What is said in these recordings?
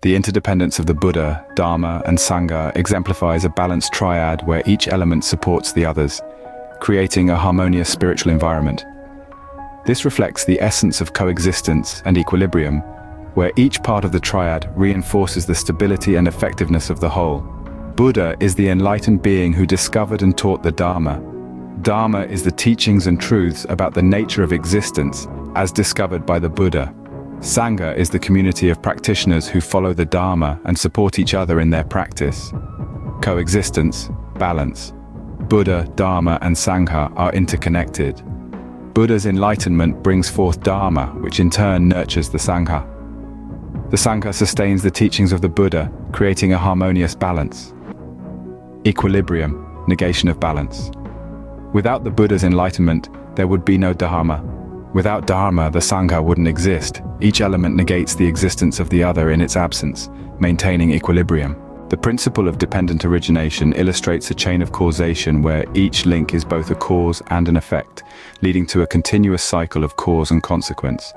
The interdependence of the Buddha, Dharma, and Sangha exemplifies a balanced triad where each element supports the others, creating a harmonious spiritual environment. This reflects the essence of coexistence and equilibrium, where each part of the triad reinforces the stability and effectiveness of the whole. Buddha is the enlightened being who discovered and taught the Dharma. Dharma is the teachings and truths about the nature of existence as discovered by the Buddha. Sangha is the community of practitioners who follow the Dharma and support each other in their practice. Coexistence, balance. Buddha, Dharma, and Sangha are interconnected. Buddha's enlightenment brings forth Dharma, which in turn nurtures the Sangha. The Sangha sustains the teachings of the Buddha, creating a harmonious balance. Equilibrium, negation of balance. Without the Buddha's enlightenment, there would be no Dharma. Without Dharma, the Sangha wouldn't exist. Each element negates the existence of the other in its absence, maintaining equilibrium. The principle of dependent origination illustrates a chain of causation where each link is both a cause and an effect, leading to a continuous cycle of cause and consequence.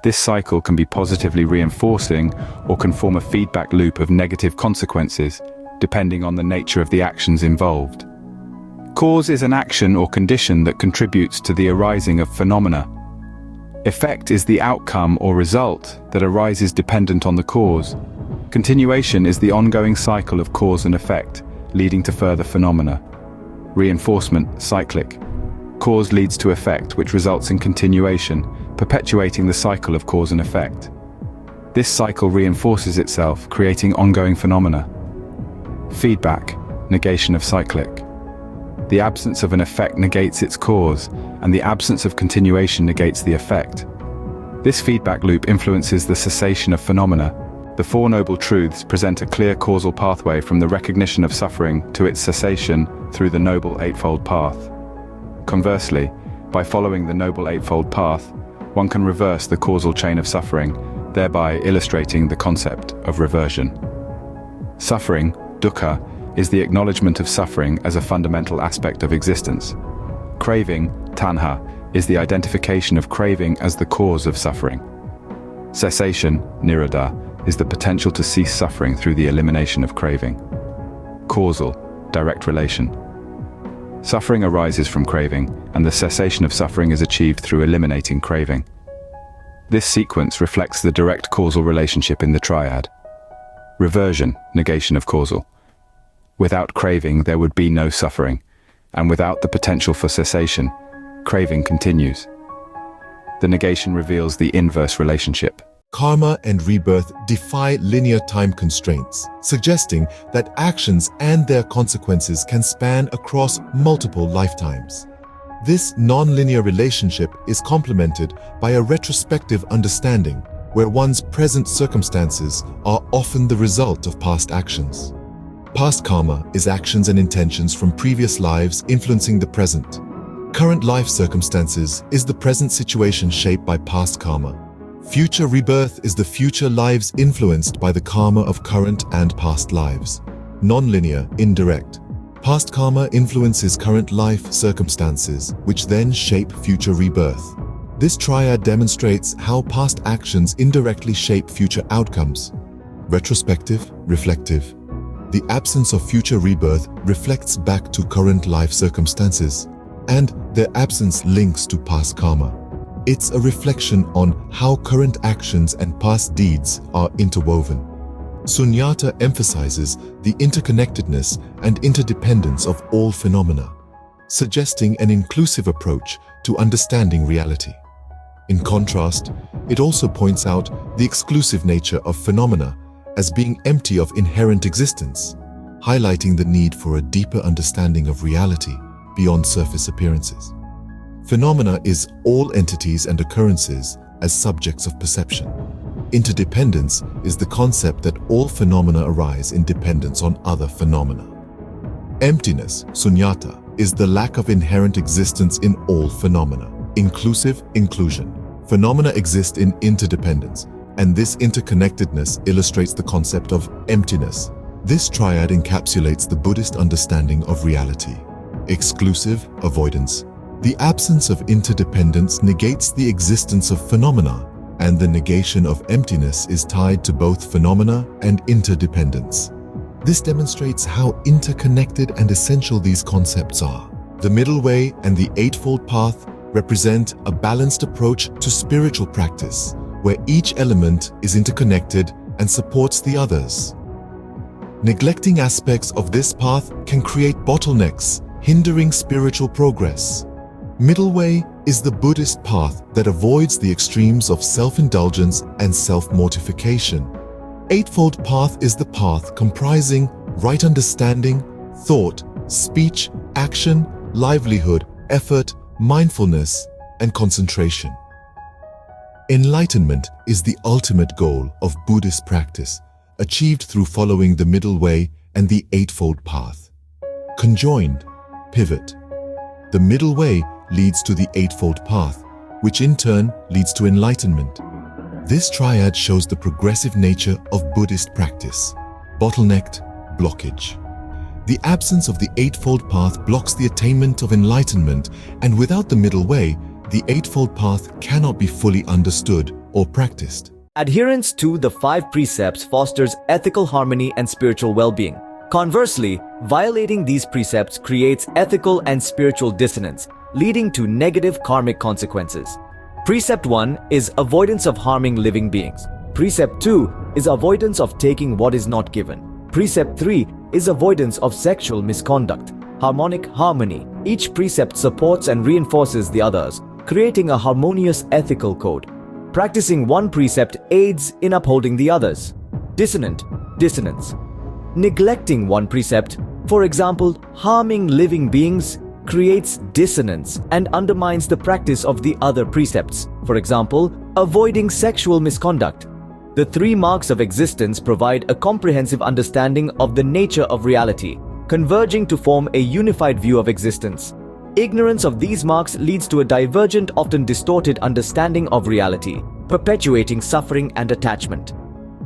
This cycle can be positively reinforcing or can form a feedback loop of negative consequences, depending on the nature of the actions involved. Cause is an action or condition that contributes to the arising of phenomena. Effect is the outcome or result that arises dependent on the cause. Continuation is the ongoing cycle of cause and effect, leading to further phenomena. Reinforcement, cyclic. Cause leads to effect, which results in continuation, perpetuating the cycle of cause and effect. This cycle reinforces itself, creating ongoing phenomena. Feedback, negation of cyclic. The absence of an effect negates its cause, and the absence of continuation negates the effect. This feedback loop influences the cessation of phenomena. The Four Noble Truths present a clear causal pathway from the recognition of suffering to its cessation through the Noble Eightfold Path. Conversely, by following the Noble Eightfold Path, one can reverse the causal chain of suffering, thereby illustrating the concept of reversion. Suffering, dukkha, is the acknowledgement of suffering as a fundamental aspect of existence. Craving, tanha, is the identification of craving as the cause of suffering. Cessation, nirodha, is the potential to cease suffering through the elimination of craving. Causal, direct relation. Suffering arises from craving, and the cessation of suffering is achieved through eliminating craving. This sequence reflects the direct causal relationship in the triad. Reversion, negation of causal. Without craving, there would be no suffering, and without the potential for cessation, craving continues. The negation reveals the inverse relationship. Karma and rebirth defy linear time constraints, suggesting that actions and their consequences can span across multiple lifetimes. This non-linear relationship is complemented by a retrospective understanding, where one's present circumstances are often the result of past actions. Past karma is actions and intentions from previous lives influencing the present. Current life circumstances is the present situation shaped by past karma. Future rebirth is the future lives influenced by the karma of current and past lives. Non-linear, indirect. Past karma influences current life circumstances, which then shape future rebirth. This triad demonstrates how past actions indirectly shape future outcomes. Retrospective, reflective. The absence of future rebirth reflects back to current life circumstances, and their absence links to past karma. It's a reflection on how current actions and past deeds are interwoven. Sunyata emphasizes the interconnectedness and interdependence of all phenomena, suggesting an inclusive approach to understanding reality. In contrast, it also points out the exclusive nature of phenomena as being empty of inherent existence, highlighting the need for a deeper understanding of reality beyond surface appearances. Phenomena is all entities and occurrences as subjects of perception. Interdependence is the concept that all phenomena arise in dependence on other phenomena. Emptiness, sunyata, is the lack of inherent existence in all phenomena. Inclusive, inclusion. Phenomena exist in interdependence, and this interconnectedness illustrates the concept of emptiness. This triad encapsulates the Buddhist understanding of reality. Exclusive, avoidance. The absence of interdependence negates the existence of phenomena, and the negation of emptiness is tied to both phenomena and interdependence. This demonstrates how interconnected and essential these concepts are. The middle way and the Eightfold Path represent a balanced approach to spiritual practice, where each element is interconnected and supports the others. Neglecting aspects of this path can create bottlenecks, hindering spiritual progress. Middle way is the Buddhist path that avoids the extremes of self-indulgence and self-mortification. Eightfold Path is the path comprising right understanding, thought, speech, action, livelihood, effort, mindfulness, and concentration. Enlightenment is the ultimate goal of Buddhist practice, achieved through following the middle way and the Eightfold Path. Conjoined, pivot. The middle way leads to the Eightfold Path, which in turn leads to enlightenment. This triad shows the progressive nature of Buddhist practice. Bottlenecked, blockage. The absence of the Eightfold Path blocks the attainment of enlightenment, and without the middle way, the Eightfold Path cannot be fully understood or practiced. Adherence to the 5 precepts fosters ethical harmony and spiritual well-being. Conversely, violating these precepts creates ethical and spiritual dissonance, leading to negative karmic consequences. Precept 1 is avoidance of harming living beings. Precept 2 is avoidance of taking what is not given. Precept 3 is avoidance of sexual misconduct. Harmonic harmony. Each precept supports and reinforces the others, creating a harmonious ethical code. Practicing one precept aids in upholding the others. Dissonant, dissonance. Neglecting one precept, for example, harming living beings, creates dissonance and undermines the practice of the other precepts. For example, avoiding sexual misconduct. The 3 marks of existence provide a comprehensive understanding of the nature of reality, converging to form a unified view of existence. Ignorance of these marks leads to a divergent, often distorted understanding of reality, perpetuating suffering and attachment.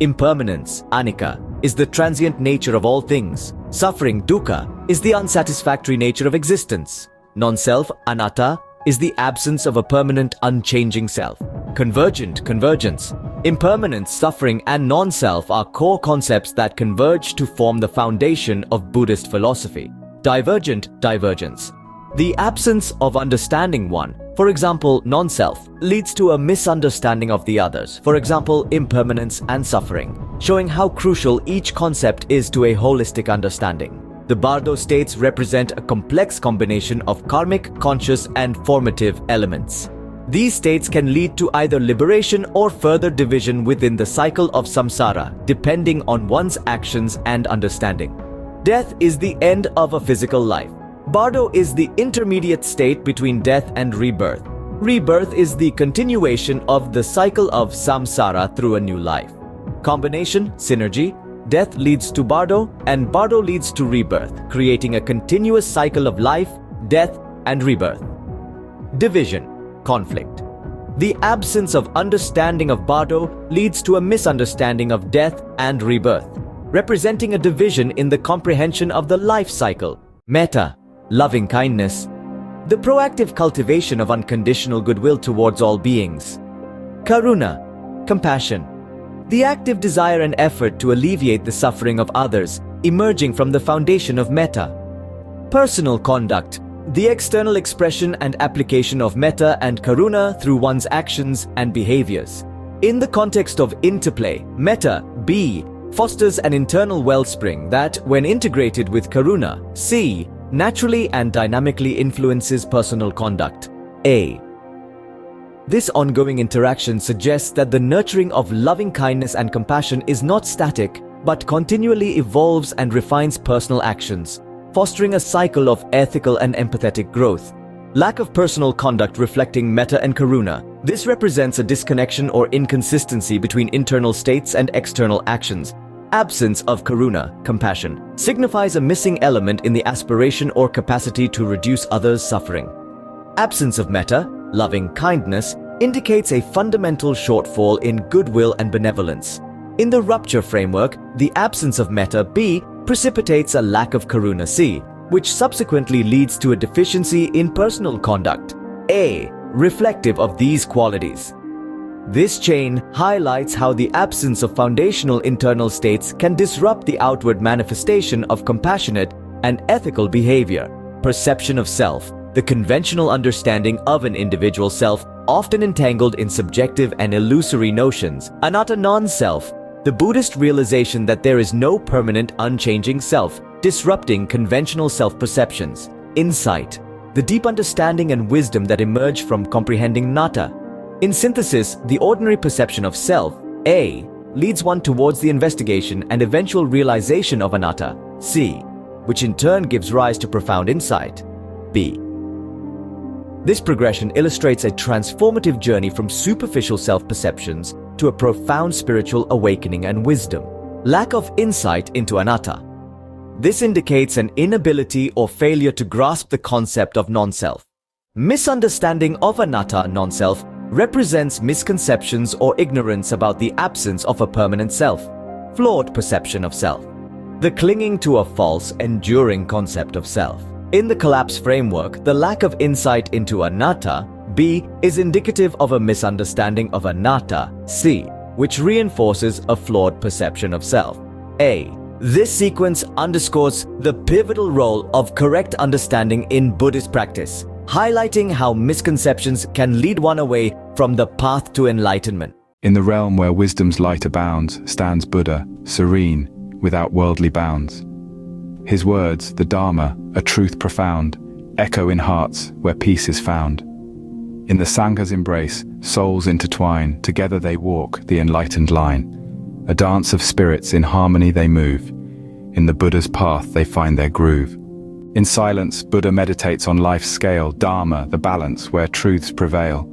Impermanence, anicca, is the transient nature of all things. Suffering, dukkha, is the unsatisfactory nature of existence. Non-self, anatta, is the absence of a permanent, unchanging self. Convergent, convergence. Impermanence, suffering, and non-self are core concepts that converge to form the foundation of Buddhist philosophy. Divergent, divergence. The absence of understanding one, for example, non-self, leads to a misunderstanding of the others, for example, impermanence and suffering, showing how crucial each concept is to a holistic understanding. The Bardo states represent a complex combination of karmic, conscious, and formative elements. These states can lead to either liberation or further division within the cycle of samsara, depending on one's actions and understanding. Death is the end of a physical life. Bardo is the intermediate state between death and rebirth. Rebirth is the continuation of the cycle of samsara through a new life. Combination, synergy. Death leads to Bardo, and Bardo leads to rebirth, creating a continuous cycle of life, death, and rebirth. Division, conflict. The absence of understanding of Bardo leads to a misunderstanding of death and rebirth, representing a division in the comprehension of the life cycle. Metta, loving kindness. The proactive cultivation of unconditional goodwill towards all beings. Karuna, compassion. The active desire and effort to alleviate the suffering of others, emerging from the foundation of metta. Personal conduct. The external expression and application of metta and karuna through one's actions and behaviors. In the context of interplay, metta, B, fosters an internal wellspring that, when integrated with karuna, C, naturally and dynamically influences personal conduct, A. This ongoing interaction suggests that the nurturing of loving kindness and compassion is not static, but continually evolves and refines personal actions, fostering a cycle of ethical and empathetic growth. Lack of personal conduct reflecting metta and karuna. This represents a disconnection or inconsistency between internal states and external actions. Absence of karuna, compassion, signifies a missing element in the aspiration or capacity to reduce others' suffering. Absence of metta, loving kindness, indicates a fundamental shortfall in goodwill and benevolence. In the rupture framework, the absence of metta, B, precipitates a lack of karuna, C, which subsequently leads to a deficiency in personal conduct, A, reflective of these qualities. This chain highlights how the absence of foundational internal states can disrupt the outward manifestation of compassionate and ethical behavior. Perception of self, the conventional understanding of an individual self, often entangled in subjective and illusory notions. Anatta non-self, the Buddhist realization that there is no permanent, unchanging self, disrupting conventional self-perceptions. Insight, the deep understanding and wisdom that emerge from comprehending anatta. In synthesis, the ordinary perception of self, A, leads one towards the investigation and eventual realization of anatta, C, which in turn gives rise to profound insight, B. This progression illustrates a transformative journey from superficial self-perceptions to a profound spiritual awakening and wisdom. Lack of insight into anatta. This indicates an inability or failure to grasp the concept of non-self. Misunderstanding of anatta non-self represents misconceptions or ignorance about the absence of a permanent self, flawed perception of self, the clinging to a false, enduring concept of self. In the collapse framework, the lack of insight into anatta, B, is indicative of a misunderstanding of anatta, C, which reinforces a flawed perception of self, A. This sequence underscores the pivotal role of correct understanding in Buddhist practice, highlighting how misconceptions can lead one away from the path to enlightenment. In the realm where wisdom's light abounds, stands Buddha, serene, without worldly bounds. His words, the Dharma, a truth profound, echo in hearts where peace is found. In the Sangha's embrace, souls intertwine, together they walk the enlightened line. A dance of spirits, in harmony they move. In the Buddha's path they find their groove. In silence, Buddha meditates on life's scale, Dharma, the balance where truths prevail.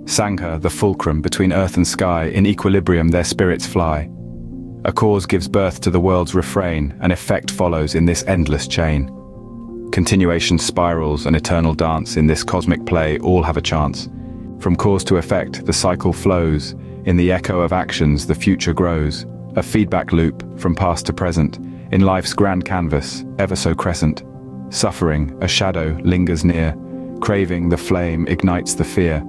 Sangha, the fulcrum between earth and sky, in equilibrium their spirits fly. A cause gives birth to the world's refrain, an effect follows in this endless chain. Continuation spirals, an eternal dance, in this cosmic play all have a chance. From cause to effect, the cycle flows, in the echo of actions the future grows. A feedback loop, from past to present, in life's grand canvas, ever so crescent. Suffering, a shadow, lingers near. Craving, the flame, ignites the fear.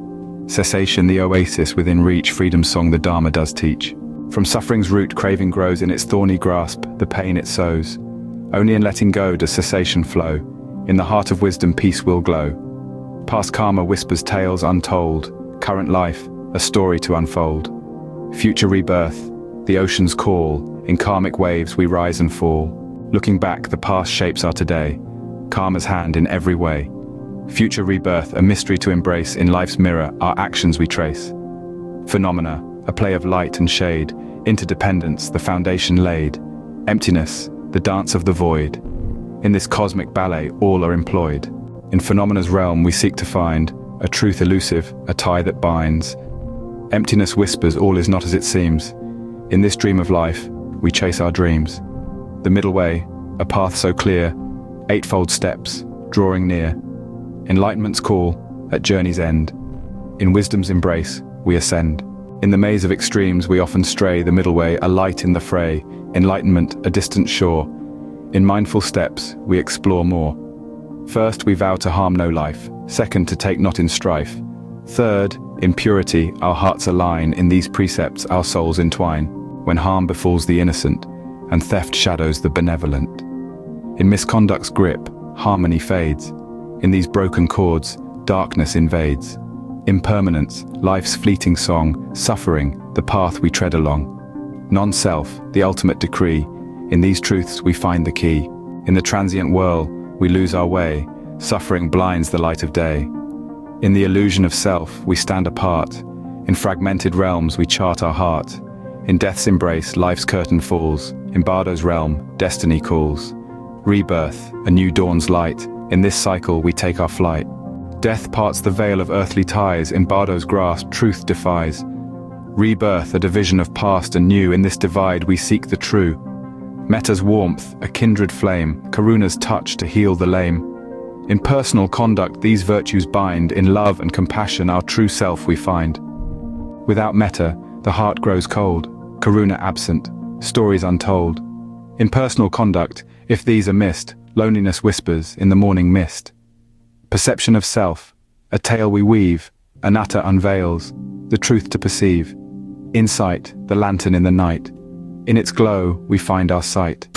Cessation, the oasis within reach, freedom's song the Dharma does teach. From suffering's root, craving grows in its thorny grasp, the pain it sows. Only in letting go does cessation flow. In the heart of wisdom peace will glow. Past karma whispers tales untold. Current life, a story to unfold. Future rebirth, the ocean's call. In karmic waves we rise and fall. Looking back, the past shapes our today. Karma's hand in every way. Future rebirth, a mystery to embrace. In life's mirror, our actions we trace. Phenomena, a play of light and shade. Interdependence, the foundation laid. Emptiness, the dance of the void. In this cosmic ballet, all are employed. In phenomena's realm we seek to find a truth elusive, a tie that binds. Emptiness whispers all is not as it seems. In this dream of life, we chase our dreams. The middle way, a path so clear, eightfold steps, drawing near. Enlightenment's call, at journey's end. In wisdom's embrace, we ascend. In the maze of extremes we often stray, the middle way, a light in the fray. Enlightenment, a distant shore. In mindful steps, we explore more. First, we vow to harm no life. Second, to take not in strife. Third, in purity, our hearts align. In these precepts, our souls entwine. When harm befalls the innocent, and theft shadows the benevolent. In misconduct's grip, harmony fades. In these broken chords, darkness invades. Impermanence, life's fleeting song. Suffering, the path we tread along. Non-self, the ultimate decree. In these truths we find the key. In the transient whirl, we lose our way. Suffering blinds the light of day. In the illusion of self, we stand apart. In fragmented realms, we chart our heart. In death's embrace, life's curtain falls. In Bardo's realm, destiny calls. Rebirth, a new dawn's light. In this cycle, we take our flight. Death parts the veil of earthly ties. In Bardo's grasp, truth defies. Rebirth, a division of past and new. In this divide, we seek the true. Meta's warmth, a kindred flame. Karuna's touch to heal the lame. In personal conduct, these virtues bind. In love and compassion, our true self we find. Without metta, the heart grows cold. Karuna absent, stories untold. In personal conduct, if these are missed, loneliness whispers in the morning mist. Perception of self, a tale we weave, anatta unveils. the truth to perceive. Insight, the lantern in the night. In its glow, we find our sight.